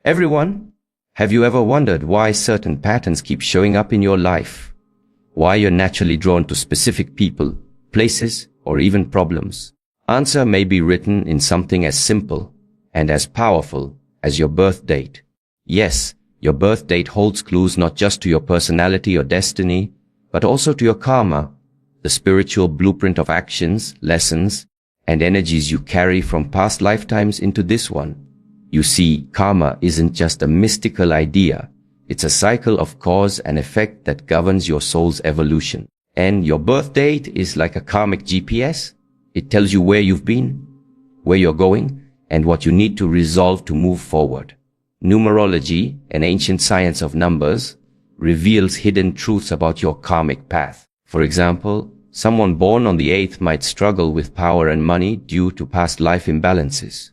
Everyone, have you ever wondered why certain patterns keep showing up in your life? Why you're naturally drawn to specific people, places, or even problems? Answer may be written in something as simple and as powerful as your birth date. Yes, your birth date holds clues not just to your personality or destiny, but also to your karma, the spiritual blueprint of actions, lessons, and energies you carry from past lifetimes into this one. You see, karma isn't just a mystical idea. It's a cycle of cause and effect that governs your soul's evolution. And your birth date is like a karmic GPS. It tells you where you've been, where you're going, and what you need to resolve to move forward. Numerology, an ancient science of numbers, reveals hidden truths about your karmic path. For example, someone born on the 8th might struggle with power and money due to past life imbalances.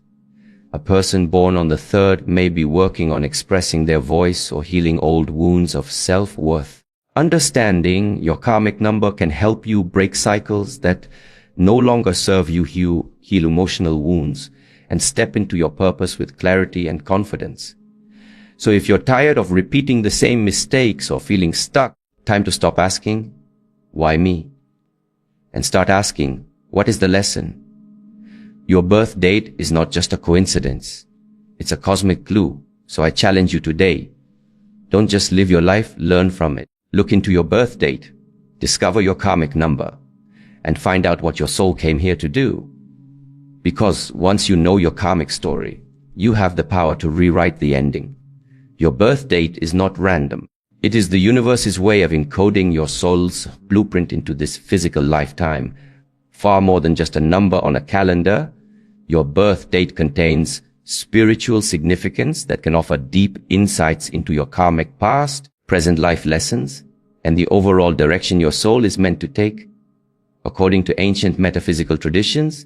A person born on the 3rd may be working on expressing their voice or healing old wounds of self-worth. Understanding your karmic number can help you break cycles that no longer serve you, heal emotional wounds, and step into your purpose with clarity and confidence. So if you're tired of repeating the same mistakes or feeling stuck, time to stop asking, why me? And start asking, what is the lesson? Your birth date is not just a coincidence. It's a cosmic clue. So I challenge you today. Don't just live your life, learn from it. Look into your birth date, discover your karmic number, and find out what your soul came here to do. Because once you know your karmic story, you have the power to rewrite the ending. Your birth date is not random. It is the universe's way of encoding your soul's blueprint into this physical lifetime. Far more than just a number on a calendar, your birth date contains spiritual significance that can offer deep insights into your karmic past, present life lessons, and the overall direction your soul is meant to take. According to ancient metaphysical traditions,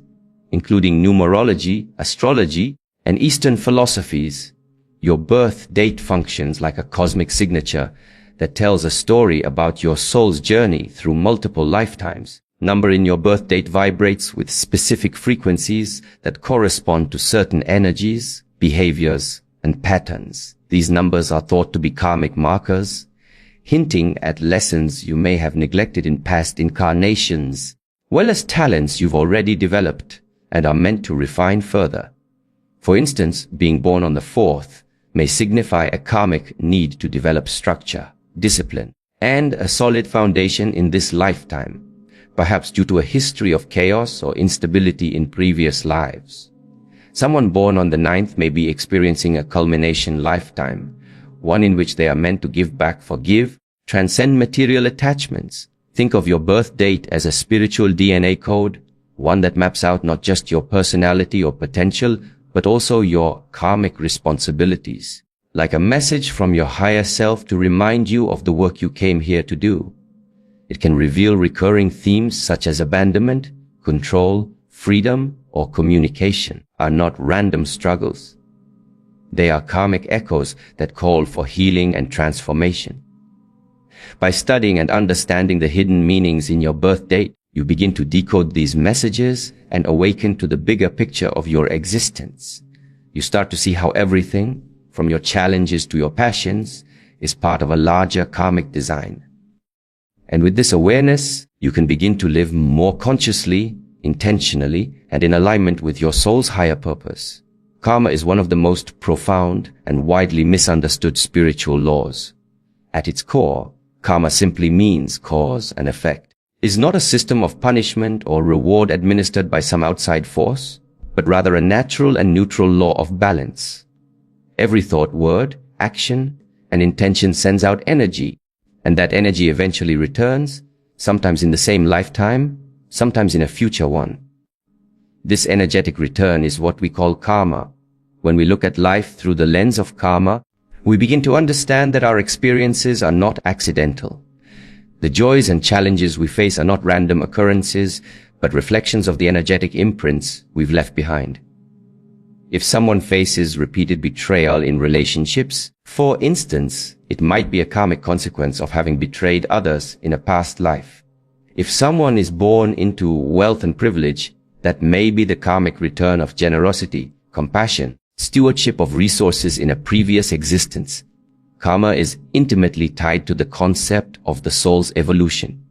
including numerology, astrology, and Eastern philosophies, your birth date functions like a cosmic signature that tells a story about your soul's journey through multiple lifetimes. Number in your birth date vibrates with specific frequencies that correspond to certain energies, behaviors, and patterns. These numbers are thought to be karmic markers, hinting at lessons you may have neglected in past incarnations, well as talents you've already developed and are meant to refine further. For instance, being born on the 4th may signify a karmic need to develop structure, discipline, and a solid foundation in this lifetime, perhaps due to a history of chaos or instability in previous lives. Someone born on the 9th may be experiencing a culmination lifetime, one in which they are meant to give back, forgive, transcend material attachments. Think of your birth date as a spiritual DNA code, one that maps out not just your personality or potential, but also your karmic responsibilities, like a message from your higher self to remind you of the work you came here to do. It can reveal recurring themes such as abandonment, control, freedom, or communication are not random struggles. They are karmic echoes that call for healing and transformation. By studying and understanding the hidden meanings in your birth date, you begin to decode these messages and awaken to the bigger picture of your existence. You start to see how everything, from your challenges to your passions, is part of a larger karmic design. And with this awareness, you can begin to live more consciously, intentionally, and in alignment with your soul's higher purpose. Karma is one of the most profound and widely misunderstood spiritual laws. At its core, karma simply means cause and effect. It is not a system of punishment or reward administered by some outside force, but rather a natural and neutral law of balance. Every thought, word, action, and intention sends out energy, and that energy eventually returns, sometimes in the same lifetime, sometimes in a future one. This energetic return is what we call karma. When we look at life through the lens of karma, we begin to understand that our experiences are not accidental. The joys and challenges we face are not random occurrences, but reflections of the energetic imprints we've left behind. If someone faces repeated betrayal in relationships, for instance, it might be a karmic consequence of having betrayed others in a past life. If someone is born into wealth and privilege, that may be the karmic return of generosity, compassion, stewardship of resources in a previous existence. Karma is intimately tied to the concept of the soul's evolution.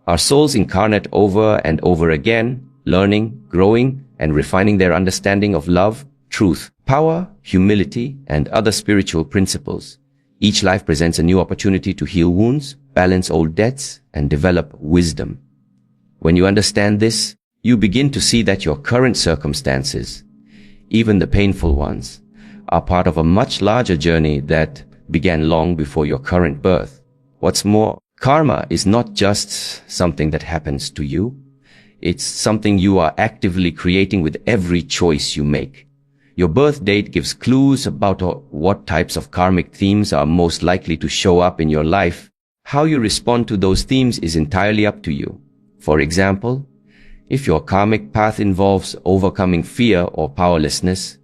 Our souls incarnate over and over again, learning, growing, and refining their understanding of love, truth, power, humility, and other spiritual principles. Each life presents a new opportunity to heal wounds, balance old debts, and develop wisdom. When you understand this, you begin to see that your current circumstances, even the painful ones, are part of a much larger journey that began long before your current birth. What's more, karma is not just something that happens to you. It's something you are actively creating with every choice you make. Your birth date gives clues about what types of karmic themes are most likely to show up in your life. How you respond to those themes is entirely up to you. For example, if your karmic path involves overcoming fear or powerlessness,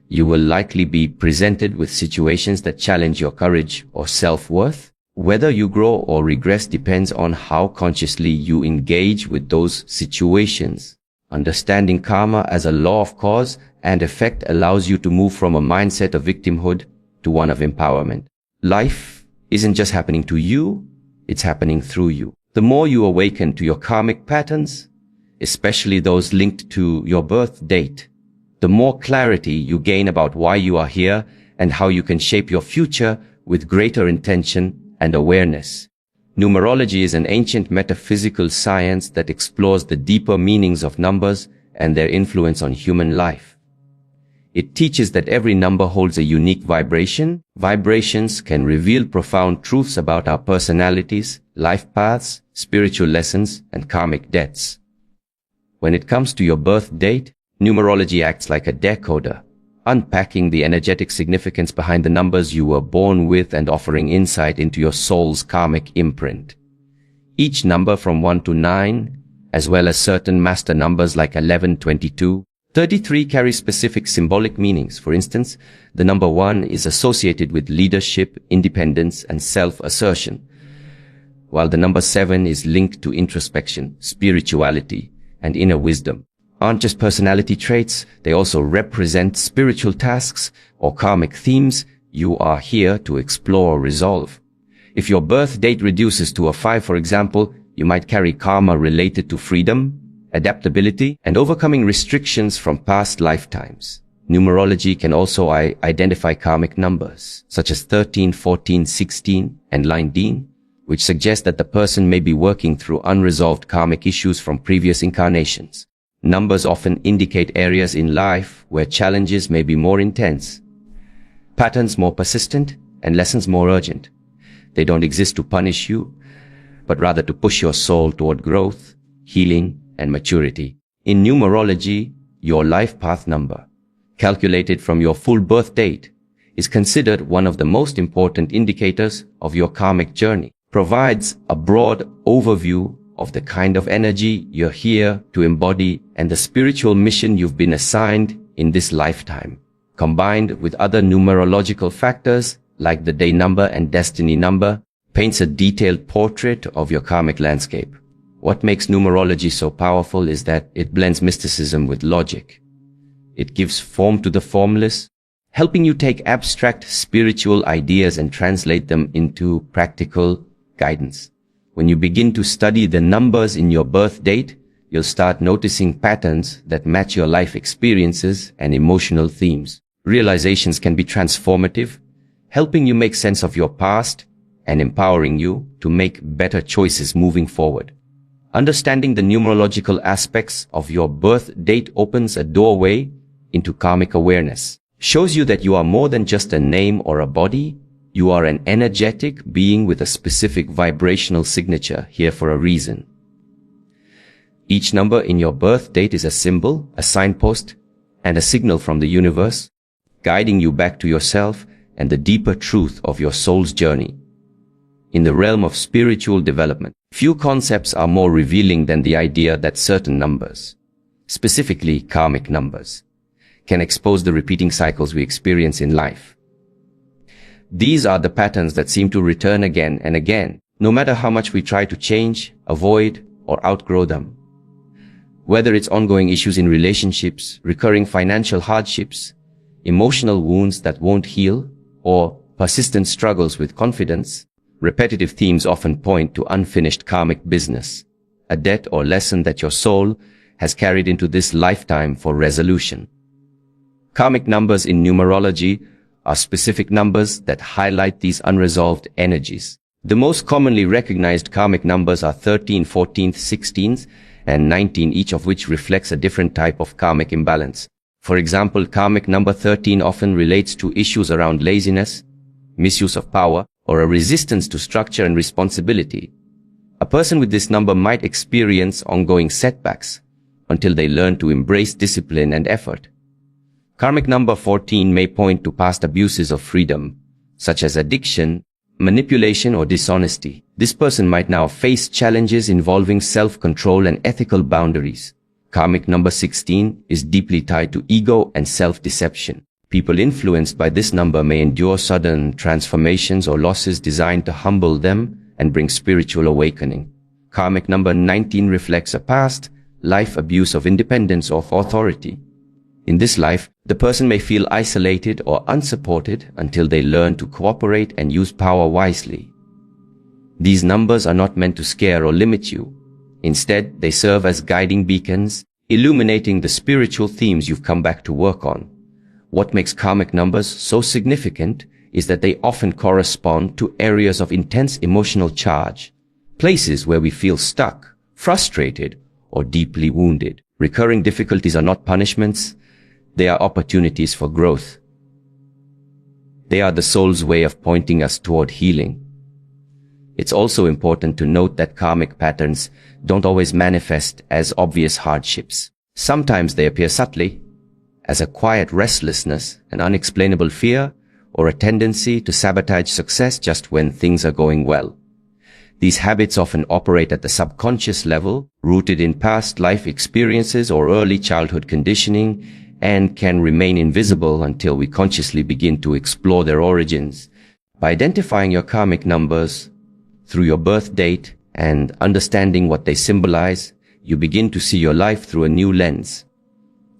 you will likely be presented with situations that challenge your courage or self-worth. Whether you grow or regress depends on how consciously you engage with those situations. Understanding karma as a law of cause and effect allows you to move from a mindset of victimhood to one of empowerment. Life isn't just happening to you, it's happening through you. The more you awaken to your karmic patterns, especially those linked to your birth date, the more clarity you gain about why you are here and how you can shape your future with greater intention and awareness. Numerology is an ancient metaphysical science that explores the deeper meanings of numbers and their influence on human life. It teaches that every number holds a unique vibration. Vibrations can reveal profound truths about our personalities, life paths, spiritual lessons, and karmic debts. When it comes to your birth date, numerology acts like a decoder, unpacking the energetic significance behind the numbers you were born with and offering insight into your soul's karmic imprint. Each number from 1 to 9, as well as certain master numbers like 11, 22, 33 carry specific symbolic meanings. For instance, the number 1 is associated with leadership, independence, and self-assertion, while the number 7 is linked to introspection, spirituality, and inner wisdom. Aren't just personality traits, they also represent spiritual tasks or karmic themes you are here to explore or resolve. If your birth date reduces to a 5, for example, you might carry karma related to freedom, adaptability, and overcoming restrictions from past lifetimes. Numerology can also identify karmic numbers, such as 13, 14, 16, and 19, which suggest that the person may be working through unresolved karmic issues from previous incarnations. Numbers often indicate areas in life where challenges may be more intense, patterns more persistent, and lessons more urgent. They don't exist to punish you, but rather to push your soul toward growth, healing, and maturity. In numerology, your life path number, calculated from your full birth date, is considered one of the most important indicators of your karmic journey. Provides a broad overview of the kind of energy you're here to embody and the spiritual mission you've been assigned in this lifetime. Combined with other numerological factors like the day number and destiny number, paints a detailed portrait of your karmic landscape. What makes numerology so powerful is that it blends mysticism with logic. It gives form to the formless, helping you take abstract spiritual ideas and translate them into practical guidance. When you begin to study the numbers in your birth date, you'll start noticing patterns that match your life experiences and emotional themes. Realizations can be transformative, helping you make sense of your past and empowering you to make better choices moving forward. Understanding the numerological aspects of your birth date opens a doorway into karmic awareness. Shows you that you are more than just a name or a body. You are an energetic being with a specific vibrational signature here for a reason. Each number in your birth date is a symbol, a signpost, and a signal from the universe, guiding you back to yourself and the deeper truth of your soul's journey. In the realm of spiritual development, few concepts are more revealing than the idea that certain numbers, specifically karmic numbers, can expose the repeating cycles we experience in life. These are the patterns that seem to return again and again, no matter how much we try to change, avoid, or outgrow them. Whether it's ongoing issues in relationships, recurring financial hardships, emotional wounds that won't heal, or persistent struggles with confidence. Repetitive themes often point to unfinished karmic business, a debt or lesson that your soul has carried into this lifetime for resolution. Karmic numbers in numerology are specific numbers that highlight these unresolved energies. The most commonly recognized karmic numbers are 13, 14, 16, and 19, each of which reflects a different type of karmic imbalance. For example, karmic number 13 often relates to issues around laziness, misuse of power, or a resistance to structure and responsibility. A person with this number might experience ongoing setbacks until they learn to embrace discipline and effort. Karmic number 14 may point to past abuses of freedom, such as addiction, manipulation, or dishonesty. This person might now face challenges involving self-control and ethical boundaries. Karmic number 16 is deeply tied to ego and self-deception. People influenced by this number may endure sudden transformations or losses designed to humble them and bring spiritual awakening. Karmic number 19 reflects a past life abuse of independence or authority. In this life, the person may feel isolated or unsupported until they learn to cooperate and use power wisely. These numbers are not meant to scare or limit you. Instead, they serve as guiding beacons, illuminating the spiritual themes you've come back to work on. What makes karmic numbers so significant is that they often correspond to areas of intense emotional charge, places where we feel stuck, frustrated, or deeply wounded. Recurring difficulties are not punishments, they are opportunities for growth. They are the soul's way of pointing us toward healing. It's also important to note that karmic patterns don't always manifest as obvious hardships. Sometimes they appear subtly, as a quiet restlessness, an unexplainable fear, or a tendency to sabotage success just when things are going well. These habits often operate at the subconscious level, rooted in past life experiences or early childhood conditioning, and can remain invisible until we consciously begin to explore their origins. By identifying your karmic numbers through your birth date and understanding what they symbolize, you begin to see your life through a new lens.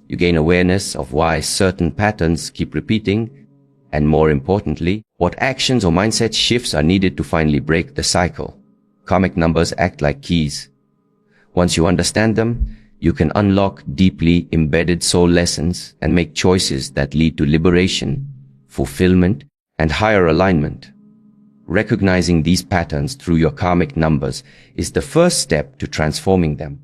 You gain awareness of why certain patterns keep repeating, and more importantly, what actions or mindset shifts are needed to finally break the cycle. Karmic numbers act like keys. Once you understand them, you can unlock deeply embedded soul lessons and make choices that lead to liberation, fulfillment, and higher alignment. Recognizing these patterns through your karmic numbers is the first step to transforming them.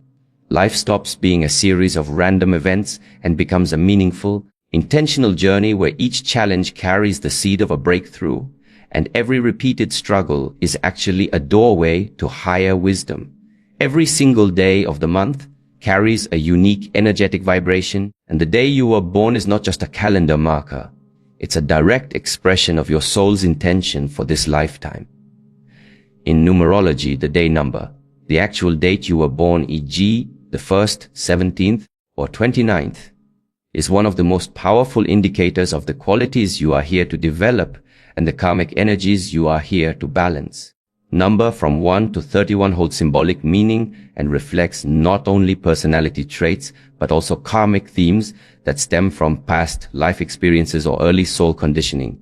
Life stops being a series of random events and becomes a meaningful, intentional journey where each challenge carries the seed of a breakthrough, and every repeated struggle is actually a doorway to higher wisdom. Every single day of the month carries a unique energetic vibration, and the day you were born is not just a calendar marker. It's a direct expression of your soul's intention for this lifetime. In numerology, the day number, the actual date you were born, e.g., the 1st, 17th, or 29th, is one of the most powerful indicators of the qualities you are here to develop and the karmic energies you are here to balance. Number from 1 to 31 holds symbolic meaning and reflects not only personality traits, but also karmic themes that stem from past life experiences or early soul conditioning.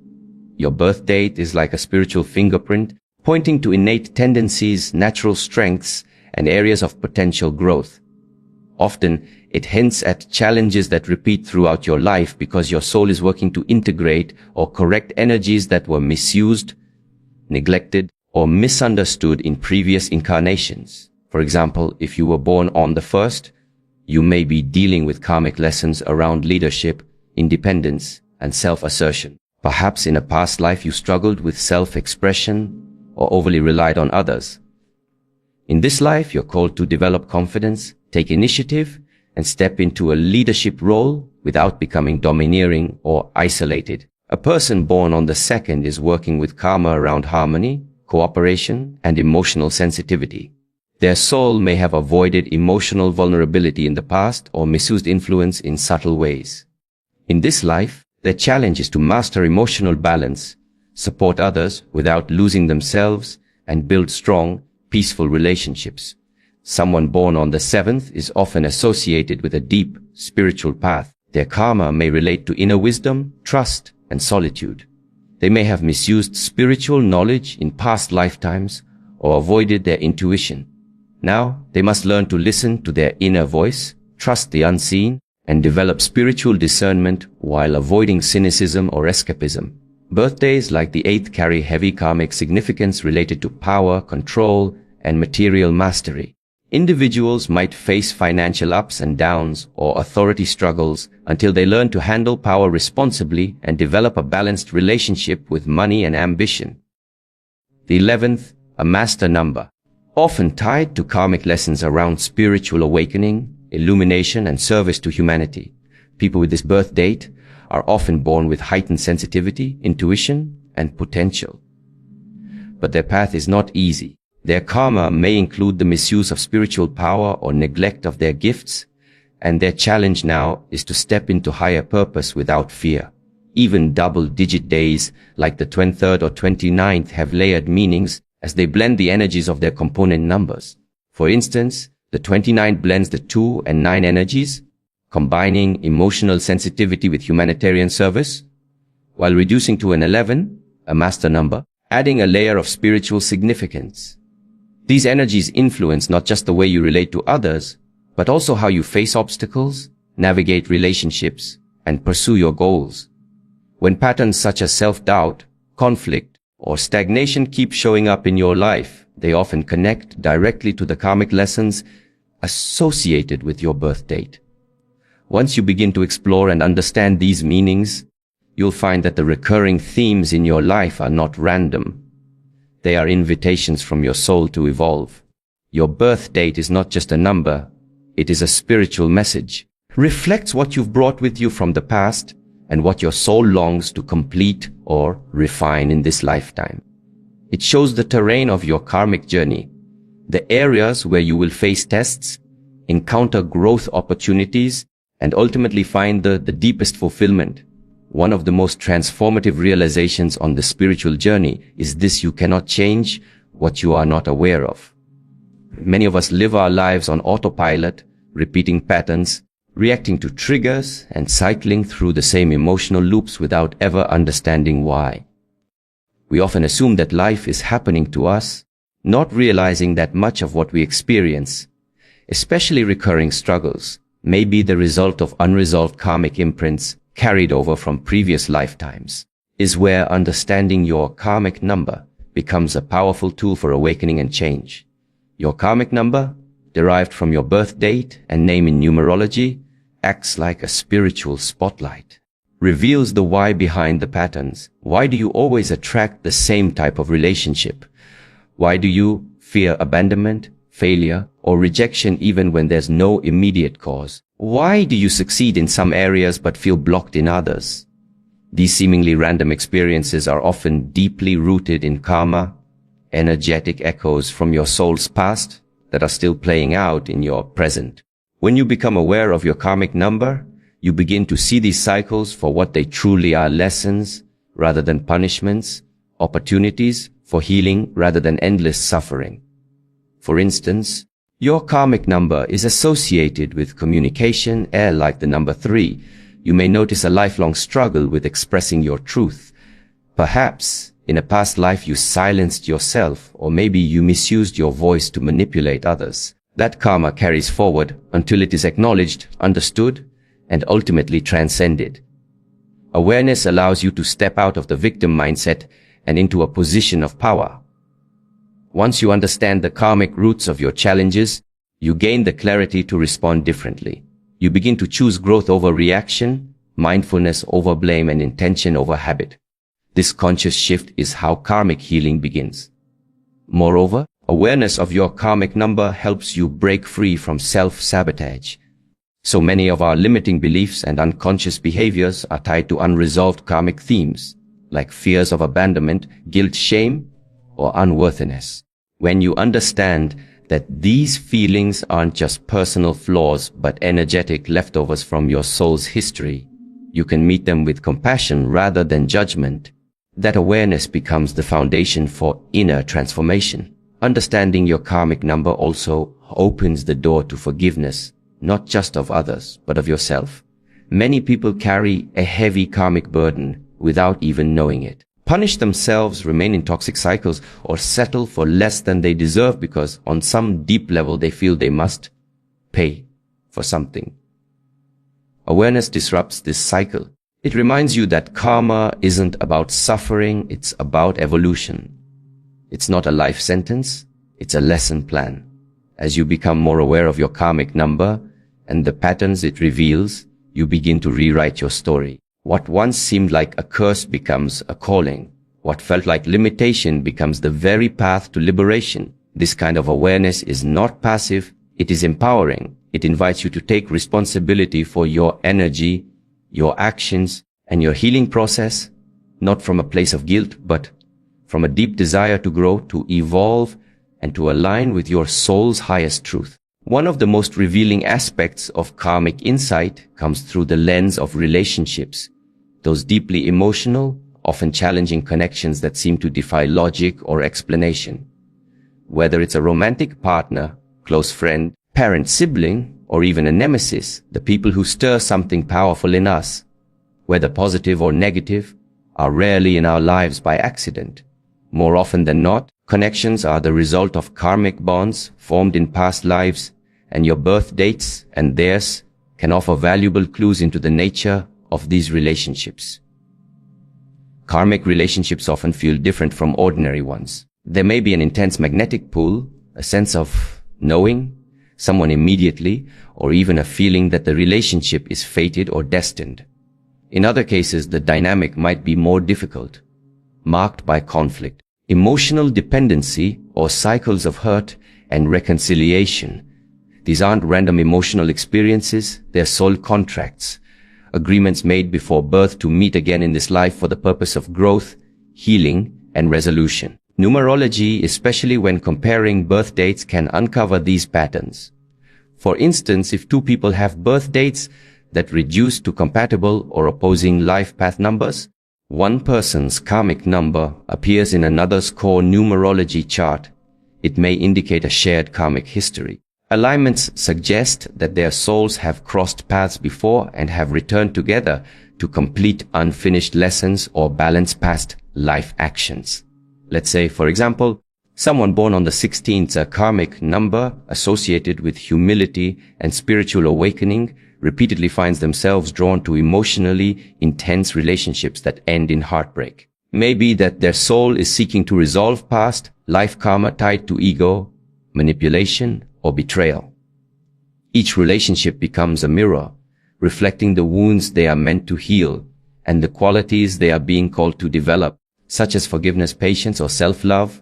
Your birth date is like a spiritual fingerprint, pointing to innate tendencies, natural strengths, and areas of potential growth. Often, it hints at challenges that repeat throughout your life because your soul is working to integrate or correct energies that were misused, neglected, or misunderstood in previous incarnations. For example, if you were born on the 1st, you may be dealing with karmic lessons around leadership, independence, and self-assertion. Perhaps in a past life you struggled with self-expression or overly relied on others. In this life, you're called to develop confidence, take initiative, and step into a leadership role without becoming domineering or isolated. A person born on the 2nd is working with karma around harmony, cooperation, and emotional sensitivity. Their soul may have avoided emotional vulnerability in the past or misused influence in subtle ways. In this life, their challenge is to master emotional balance, support others without losing themselves, and build strong, peaceful relationships. Someone born on the 7th is often associated with a deep spiritual path. Their karma may relate to inner wisdom, trust, and solitude. They may have misused spiritual knowledge in past lifetimes or avoided their intuition. Now, they must learn to listen to their inner voice, trust the unseen, and develop spiritual discernment while avoiding cynicism or escapism. Birthdays like the 8th carry heavy karmic significance related to power, control, and material mastery. Individuals might face financial ups and downs or authority struggles until they learn to handle power responsibly and develop a balanced relationship with money and ambition. The 11th, a master number, often tied to karmic lessons around spiritual awakening, illumination, and service to humanity. People with this birth date are often born with heightened sensitivity, intuition, and potential. But their path is not easy. Their karma may include the misuse of spiritual power or neglect of their gifts, and their challenge now is to step into higher purpose without fear. Even double-digit days like the 23rd or 29th have layered meanings as they blend the energies of their component numbers. For instance, the 29 blends the 2 and 9 energies, combining emotional sensitivity with humanitarian service, while reducing to an 11, a master number, adding a layer of spiritual significance. These energies influence not just the way you relate to others, but also how you face obstacles, navigate relationships, and pursue your goals. When patterns such as self-doubt, conflict, or stagnation keep showing up in your life, they often connect directly to the karmic lessons associated with your birth date. Once you begin to explore and understand these meanings, you'll find that the recurring themes in your life are not random. They are invitations from your soul to evolve. Your birth date is not just a number, it is a spiritual message. Reflects what you've brought with you from the past and what your soul longs to complete or refine in this lifetime. It shows the terrain of your karmic journey, the areas where you will face tests, encounter growth opportunities, and ultimately find the deepest fulfillment. One of the most transformative realizations on the spiritual journey is this: you cannot change what you are not aware of. Many of us live our lives on autopilot, repeating patterns, reacting to triggers, and cycling through the same emotional loops without ever understanding why. We often assume that life is happening to us, not realizing that much of what we experience, especially recurring struggles, may be the result of unresolved karmic imprints carried over from previous lifetimes. Is where understanding your karmic number becomes a powerful tool for awakening and change. Your karmic number, derived from your birth date and name in numerology, acts like a spiritual spotlight. Reveals the why behind the patterns. Why do you always attract the same type of relationship? Why do you fear abandonment, failure, or rejection even when there's no immediate cause? Why do you succeed in some areas but feel blocked in others? These seemingly random experiences are often deeply rooted in karma, energetic echoes from your soul's past that are still playing out in your present. When you become aware of your karmic number, you begin to see these cycles for what they truly are: lessons rather than punishments, opportunities for healing rather than endless suffering. For instance, your karmic number is associated with communication, like the number 3. You may notice a lifelong struggle with expressing your truth. Perhaps in a past life you silenced yourself, or maybe you misused your voice to manipulate others. That karma carries forward until it is acknowledged, understood, and ultimately transcended. Awareness allows you to step out of the victim mindset and into a position of power. Once you understand the karmic roots of your challenges, you gain the clarity to respond differently. You begin to choose growth over reaction, mindfulness over blame, and intention over habit. This conscious shift is how karmic healing begins. Moreover, awareness of your karmic number helps you break free from self-sabotage. So many of our limiting beliefs and unconscious behaviors are tied to unresolved karmic themes, like fears of abandonment, guilt, shame, or unworthiness. When you understand that these feelings aren't just personal flaws but energetic leftovers from your soul's history, you can meet them with compassion rather than judgment. That awareness becomes the foundation for inner transformation. Understanding your karmic number also opens the door to forgiveness, not just of others, but of yourself. Many people carry a heavy karmic burden without even knowing it. Punish themselves, remain in toxic cycles, or settle for less than they deserve because on some deep level they feel they must pay for something. Awareness disrupts this cycle. It reminds you that karma isn't about suffering, it's about evolution. It's not a life sentence, it's a lesson plan. As you become more aware of your karmic number and the patterns it reveals, you begin to rewrite your story. What once seemed like a curse becomes a calling. What felt like limitation becomes the very path to liberation. This kind of awareness is not passive, it is empowering. It invites you to take responsibility for your energy, your actions, and your healing process, not from a place of guilt, but from a deep desire to grow, to evolve, and to align with your soul's highest truth. One of the most revealing aspects of karmic insight comes through the lens of relationships, those deeply emotional, often challenging connections that seem to defy logic or explanation. Whether it's a romantic partner, close friend, parent, sibling, or even a nemesis, the people who stir something powerful in us, whether positive or negative, are rarely in our lives by accident. More often than not, connections are the result of karmic bonds formed in past lives, and your birth dates and theirs can offer valuable clues into the nature of these relationships. Karmic relationships often feel different from ordinary ones. There may be an intense magnetic pull, a sense of knowing someone immediately, or even a feeling that the relationship is fated or destined. In other cases, the dynamic might be more difficult, marked by conflict, emotional dependency, or cycles of hurt and reconciliation. These aren't random emotional experiences, they're soul contracts, agreements made before birth to meet again in this life for the purpose of growth, healing, and resolution. Numerology, especially when comparing birth dates, can uncover these patterns. For instance, if two people have birth dates that reduce to compatible or opposing life path numbers, one person's karmic number appears in another's core numerology chart. It may indicate a shared karmic history. Alignments suggest that their souls have crossed paths before and have returned together to complete unfinished lessons or balance past life actions. Let's say, for example, someone born on the 16th, a karmic number associated with humility and spiritual awakening, repeatedly finds themselves drawn to emotionally intense relationships that end in heartbreak. Maybe that their soul is seeking to resolve past life karma tied to ego, manipulation, or betrayal. Each relationship becomes a mirror, reflecting the wounds they are meant to heal and the qualities they are being called to develop, such as forgiveness, patience, or self-love.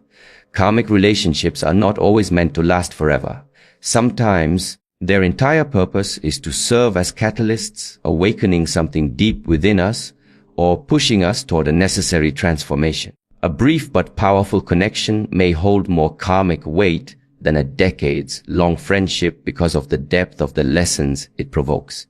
Karmic relationships are not always meant to last forever. Sometimes their entire purpose is to serve as catalysts, awakening something deep within us or pushing us toward a necessary transformation. A brief but powerful connection may hold more karmic weight than a decades-long friendship because of the depth of the lessons it provokes.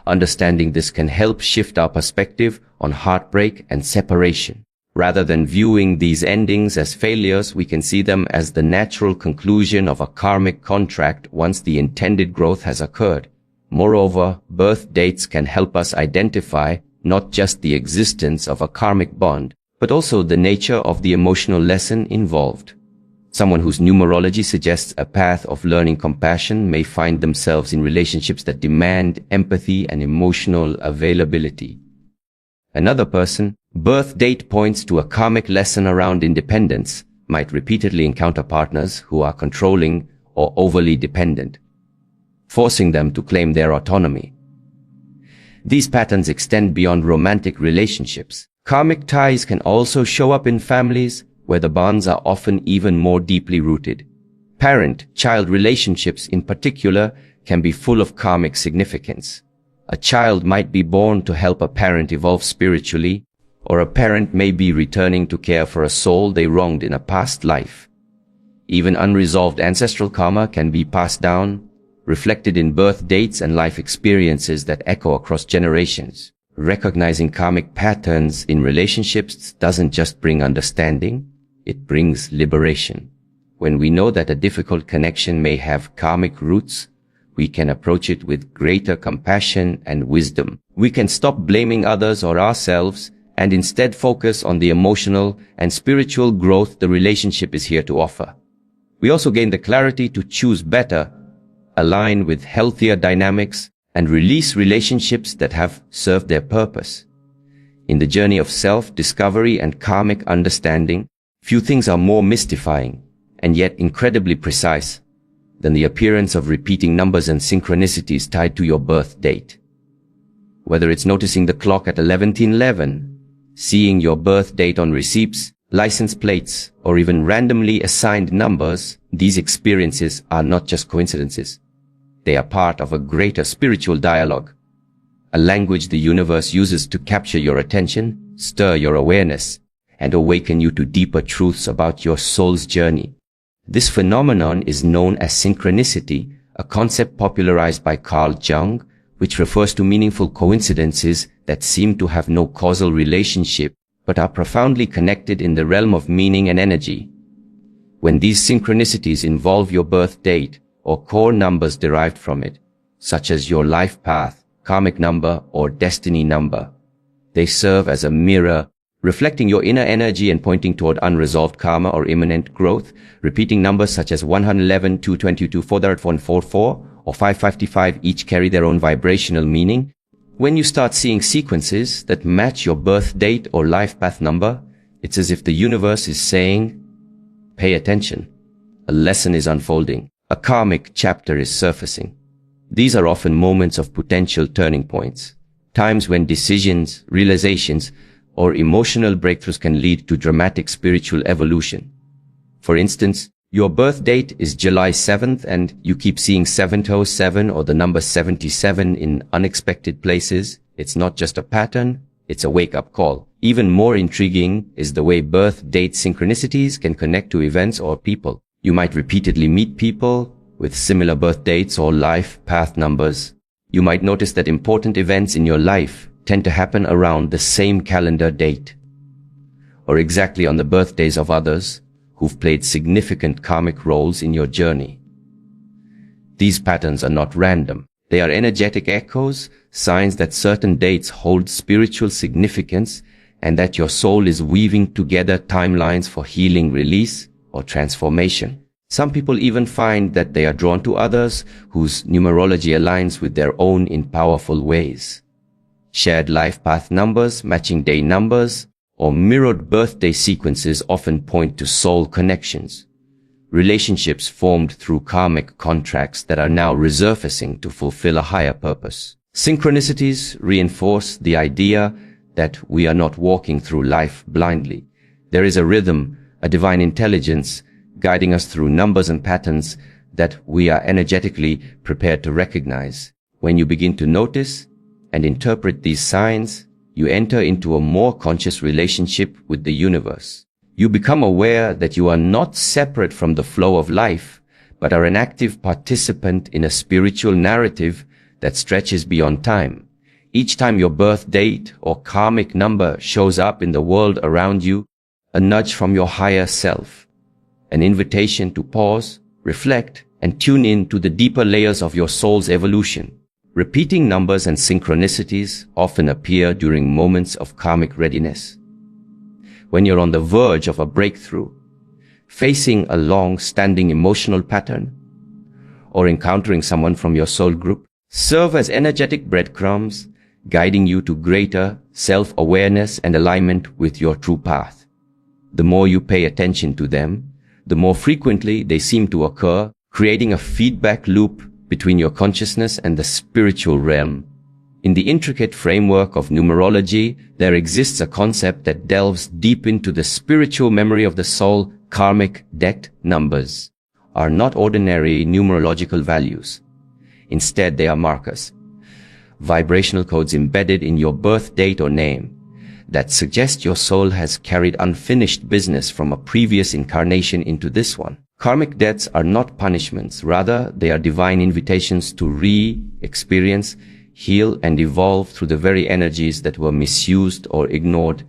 Understanding this can help shift our perspective on heartbreak and separation. Rather than viewing these endings as failures, we can see them as the natural conclusion of a karmic contract once the intended growth has occurred. Moreover, birth dates can help us identify not just the existence of a karmic bond, but also the nature of the emotional lesson involved. Someone whose numerology suggests a path of learning compassion may find themselves in relationships that demand empathy and emotional availability. Another person, birth date points to a karmic lesson around independence, might repeatedly encounter partners who are controlling or overly dependent, forcing them to claim their autonomy. These patterns extend beyond romantic relationships. Karmic ties can also show up in families where the bonds are often even more deeply rooted. Parent-child relationships in particular can be full of karmic significance. A child might be born to help a parent evolve spiritually, or a parent may be returning to care for a soul they wronged in a past life. Even unresolved ancestral karma can be passed down, reflected in birth dates and life experiences that echo across generations. Recognizing karmic patterns in relationships doesn't just bring understanding, it brings liberation. When we know that a difficult connection may have karmic roots, we can approach it with greater compassion and wisdom. we can stop blaming others or ourselves and instead focus on the emotional and spiritual growth the relationship is here to offer. We also gain the clarity to choose better, align with healthier dynamics, and release relationships that have served their purpose. In the journey of self-discovery and karmic understanding, few things are more mystifying and yet incredibly precise than the appearance of repeating numbers and synchronicities tied to your birth date. Whether it's noticing the clock at 11:11, seeing your birth date on receipts, license plates, or even randomly assigned numbers, these experiences are not just coincidences. They are part of a greater spiritual dialogue, a language the universe uses to capture your attention, stir your awareness, and awaken you to deeper truths about your soul's journey. This phenomenon is known as synchronicity, a concept popularized by Carl Jung, which refers to meaningful coincidences that seem to have no causal relationship but are profoundly connected in the realm of meaning and energy. When these synchronicities involve your birth date or core numbers derived from it, such as your life path, karmic number, or destiny number, they serve as a mirror, reflecting your inner energy and pointing toward unresolved karma or imminent growth. Repeating numbers such as 111, 222, 444, or 555 each carry their own vibrational meaning. When you start seeing sequences that match your birth date or life path number, it's as if the universe is saying, pay attention. A lesson is unfolding. A karmic chapter is surfacing. These are often moments of potential turning points, times when decisions, realizations, or emotional breakthroughs can lead to dramatic spiritual evolution. For instance, your birth date is July 7th and you keep seeing 707 or the number 77 in unexpected places. It's not just a pattern, it's a wake-up call. Even more intriguing is the way birth date synchronicities can connect to events or people. You might repeatedly meet people with similar birth dates or life path numbers. You might notice that important events in your life tend to happen around the same calendar date, or exactly on the birthdays of others who've played significant karmic roles in your journey. These patterns are not random. They are energetic echoes, signs that certain dates hold spiritual significance and that your soul is weaving together timelines for healing, release, or transformation. Some people even find that they are drawn to others whose numerology aligns with their own in powerful ways. Shared life path numbers, matching day numbers, or mirrored birthday sequences often point to soul connections, relationships formed through karmic contracts that are now resurfacing to fulfill a higher purpose. Synchronicities reinforce the idea that we are not walking through life blindly. There is a rhythm, a divine intelligence guiding us through numbers and patterns that we are energetically prepared to recognize. When you begin to notice and interpret these signs, you enter into a more conscious relationship with the universe. You become aware that you are not separate from the flow of life, but are an active participant in a spiritual narrative that stretches beyond time. Each time your birth date or karmic number shows up in the world around you, a nudge from your higher self, an invitation to pause, reflect, and tune in to the deeper layers of your soul's evolution. Repeating numbers and synchronicities often appear during moments of karmic readiness. When you're on the verge of a breakthrough, facing a long-standing emotional pattern, or encountering someone from your soul group, serve as energetic breadcrumbs, guiding you to greater self-awareness and alignment with your true path. The more you pay attention to them, the more frequently they seem to occur, creating a feedback loop between your consciousness and the spiritual realm. In the intricate framework of numerology, there exists a concept that delves deep into the spiritual memory of the soul. Karmic decked numbers are not ordinary numerological values. Instead, they are markers, vibrational codes embedded in your birth date or name that suggest your soul has carried unfinished business from a previous incarnation into this one. Karmic debts are not punishments. Rather, they are divine invitations to re-experience, heal, and evolve through the very energies that were misused or ignored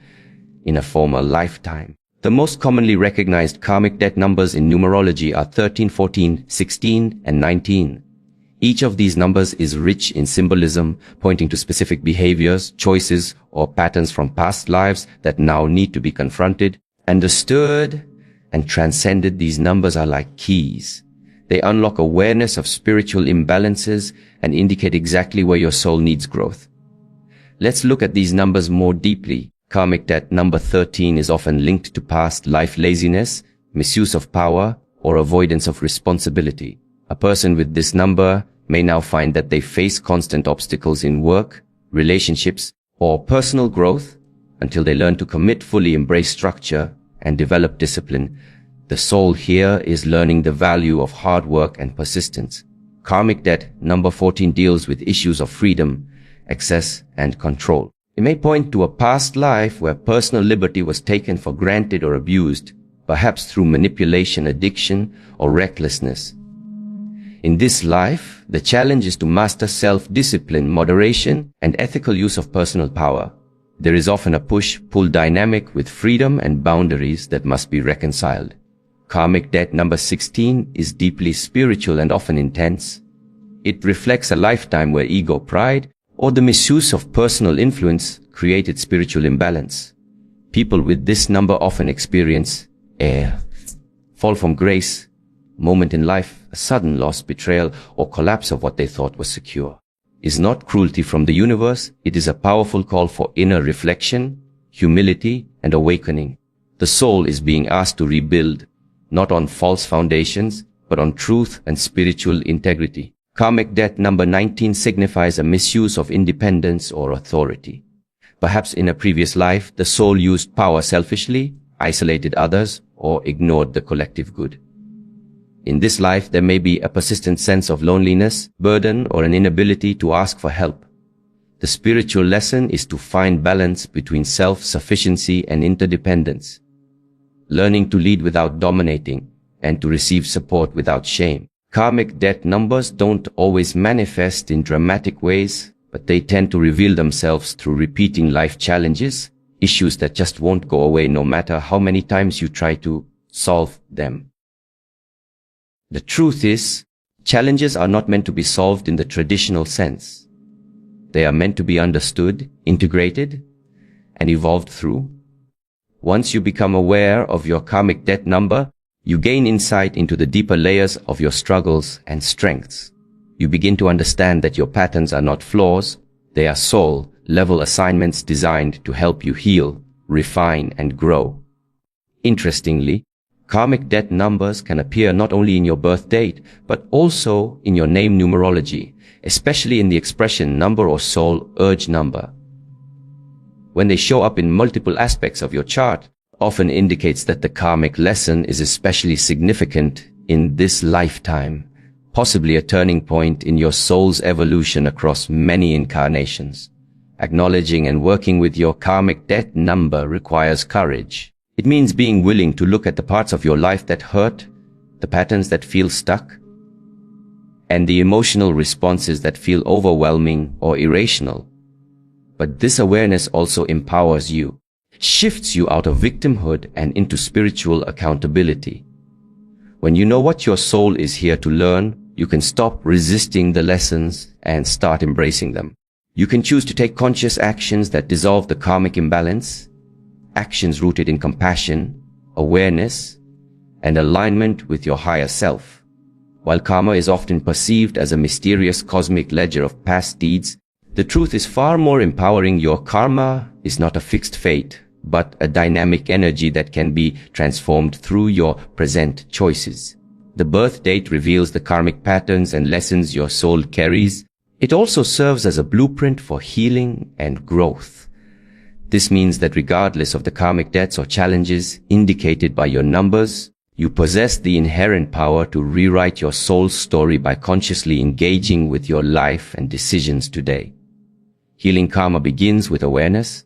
in a former lifetime. The most commonly recognized karmic debt numbers in numerology are 13, 14, 16, and 19. Each of these numbers is rich in symbolism, pointing to specific behaviors, choices, or patterns from past lives that now need to be confronted, understood, and transcended. These numbers are like keys. They unlock awareness of spiritual imbalances and indicate exactly where your soul needs growth. Let's look at these numbers more deeply. Karmic debt number 13 is often linked to past life laziness, misuse of power, or avoidance of responsibility. A person with this number may now find that they face constant obstacles in work, relationships, or personal growth until they learn to commit, fully embrace structure, and develop discipline. The soul here is learning the value of hard work and persistence. Karmic debt number 14 deals with issues of freedom, access, and control. It may point to a past life where personal liberty was taken for granted or abused, perhaps through manipulation, addiction, or recklessness. In this life, the challenge is to master self-discipline, moderation, and ethical use of personal power. There is often a push-pull dynamic with freedom and boundaries that must be reconciled. Karmic debt number 16 is deeply spiritual and often intense. It reflects a lifetime where ego, pride, or the misuse of personal influence created spiritual imbalance. People with this number often experience a fall from grace, moment in life, a sudden loss, betrayal, or collapse of what they thought was secure. Is not cruelty from the universe. It is a powerful call for inner reflection, humility, and awakening. The soul is being asked to rebuild, not on false foundations, but on truth and spiritual integrity. Karmic debt number 19 signifies a misuse of independence or authority. Perhaps in a previous life, the soul used power selfishly, isolated others, or ignored the collective good. In this life, there may be a persistent sense of loneliness, burden, or an inability to ask for help. The spiritual lesson is to find balance between self-sufficiency and interdependence, learning to lead without dominating, and to receive support without shame. Karmic debt numbers don't always manifest in dramatic ways, but they tend to reveal themselves through repeating life challenges, issues that just won't go away no matter how many times you try to solve them. The truth is, challenges are not meant to be solved in the traditional sense. They are meant to be understood, integrated, and evolved through. Once you become aware of your karmic debt number, you gain insight into the deeper layers of your struggles and strengths. You begin to understand that your patterns are not flaws, they are soul-level assignments designed to help you heal, refine, and grow. Interestingly, karmic debt numbers can appear not only in your birth date, but also in your name numerology, especially in the expression number or soul urge number. When they show up in multiple aspects of your chart, often indicates that the karmic lesson is especially significant in this lifetime, possibly a turning point in your soul's evolution across many incarnations. Acknowledging and working with your karmic debt number requires courage. It means being willing to look at the parts of your life that hurt, the patterns that feel stuck, and the emotional responses that feel overwhelming or irrational. But this awareness also empowers you, shifts you out of victimhood and into spiritual accountability. When you know what your soul is here to learn, you can stop resisting the lessons and start embracing them. You can choose to take conscious actions that dissolve the karmic imbalance, actions rooted in compassion, awareness, and alignment with your higher self. While karma is often perceived as a mysterious cosmic ledger of past deeds, the truth is far more empowering. Your karma is not a fixed fate, but a dynamic energy that can be transformed through your present choices. The birth date reveals the karmic patterns and lessons your soul carries. It also serves as a blueprint for healing and growth. This means that regardless of the karmic debts or challenges indicated by your numbers, you possess the inherent power to rewrite your soul's story by consciously engaging with your life and decisions today. Healing karma begins with awareness,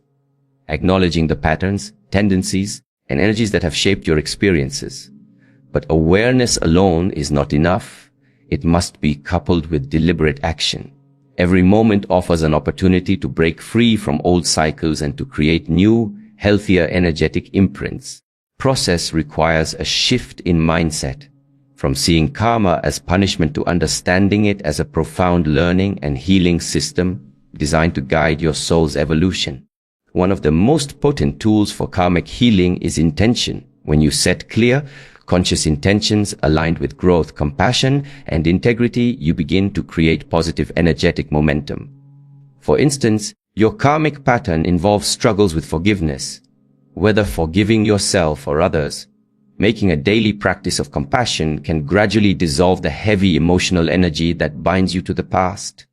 acknowledging the patterns, tendencies, and energies that have shaped your experiences. But awareness alone is not enough. It must be coupled with deliberate action. Every moment offers an opportunity to break free from old cycles and to create new, healthier energetic imprints. Process requires a shift in mindset, From seeing karma as punishment to understanding it as a profound learning and healing system designed to guide your soul's evolution. One of the most potent tools for karmic healing is intention. When you set clear, conscious intentions aligned with growth, compassion, and integrity, you begin to create positive energetic momentum. For instance, your karmic pattern involves struggles with forgiveness. Whether forgiving yourself or others, making a daily practice of compassion can gradually dissolve the heavy emotional energy that binds you to the past.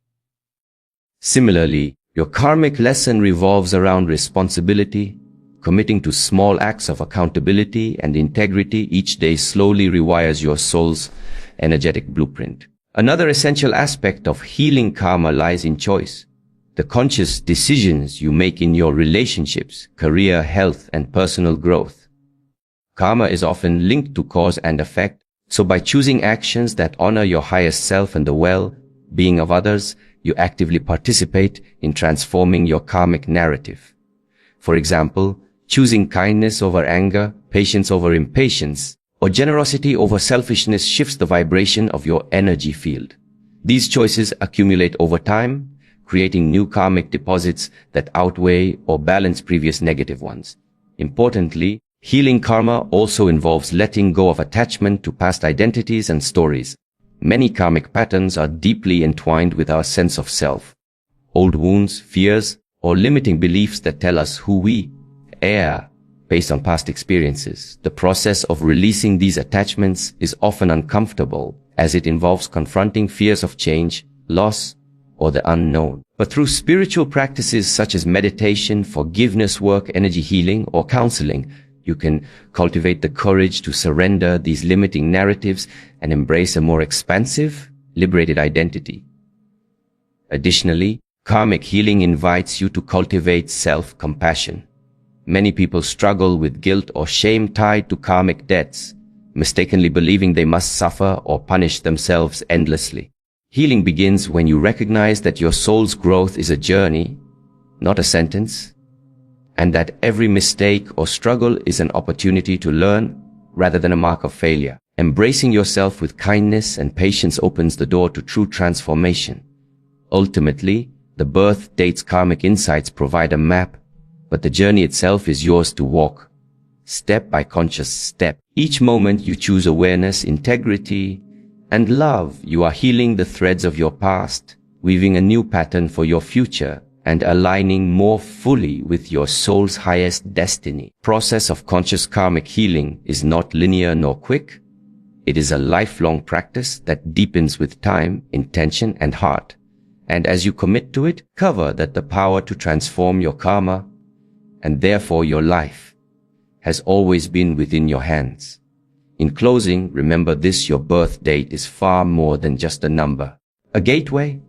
Similarly, your karmic lesson revolves around responsibility. Committing to small acts of accountability and integrity each day slowly rewires your soul's energetic blueprint. Another essential aspect of healing karma lies in choice. The conscious decisions you make in your relationships, career, health, and personal growth. Karma is often linked to cause and effect, so by choosing actions that honor your highest self and the well-being of others, you actively participate in transforming your karmic narrative. For example, choosing kindness over anger, patience over impatience, or generosity over selfishness shifts the vibration of your energy field. These choices accumulate over time, creating new karmic deposits that outweigh or balance previous negative ones. Importantly, healing karma also involves letting go of attachment to past identities and stories. Many karmic patterns are deeply entwined with our sense of self. Old wounds, fears, or limiting beliefs that tell us who we are based on past experiences. The process of releasing these attachments is often uncomfortable, as it involves confronting fears of change, loss, or the unknown. But through spiritual practices such as meditation, forgiveness work, energy healing, or counseling, you can cultivate the courage to surrender these limiting narratives and embrace a more expansive, liberated identity. Additionally, karmic healing invites you to cultivate self-compassion. Many people struggle with guilt or shame tied to karmic debts, mistakenly believing they must suffer or punish themselves endlessly. Healing begins when you recognize that your soul's growth is a journey, not a sentence, and that every mistake or struggle is an opportunity to learn rather than a mark of failure. Embracing yourself with kindness and patience opens the door to true transformation. Ultimately, the birth date's karmic insights provide a map, but the journey itself is yours to walk, step by conscious step. Each moment you choose awareness, integrity, and love, you are healing the threads of your past, weaving a new pattern for your future, and aligning more fully with your soul's highest destiny. The process of conscious karmic healing is not linear nor quick. It is a lifelong practice that deepens with time, intention, and heart. And as you commit to it, cover that the power to transform your karma, and therefore your life, has always been within your hands. In closing, remember this: your birth date is far more than just a number. A gateway,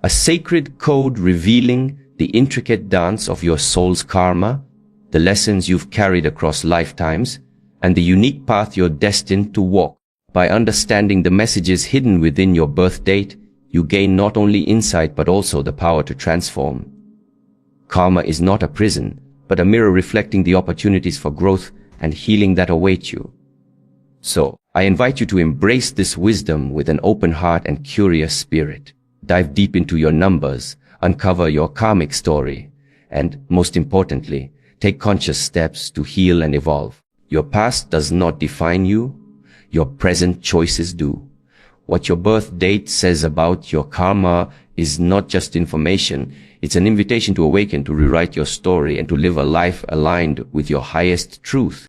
a sacred code revealing the intricate dance of your soul's karma, the lessons you've carried across lifetimes, and the unique path you're destined to walk. By understanding the messages hidden within your birth date, you gain not only insight but also the power to transform. Karma is not a prison, but a mirror reflecting the opportunities for growth and healing that await you. So, I invite you to embrace this wisdom with an open heart and curious spirit. Dive deep into your numbers, uncover your karmic story, and, most importantly, take conscious steps to heal and evolve. Your past does not define you. Your present choices do. What your birth date says about your karma is not just information. It's an invitation to awaken, to rewrite your story, and to live a life aligned with your highest truth.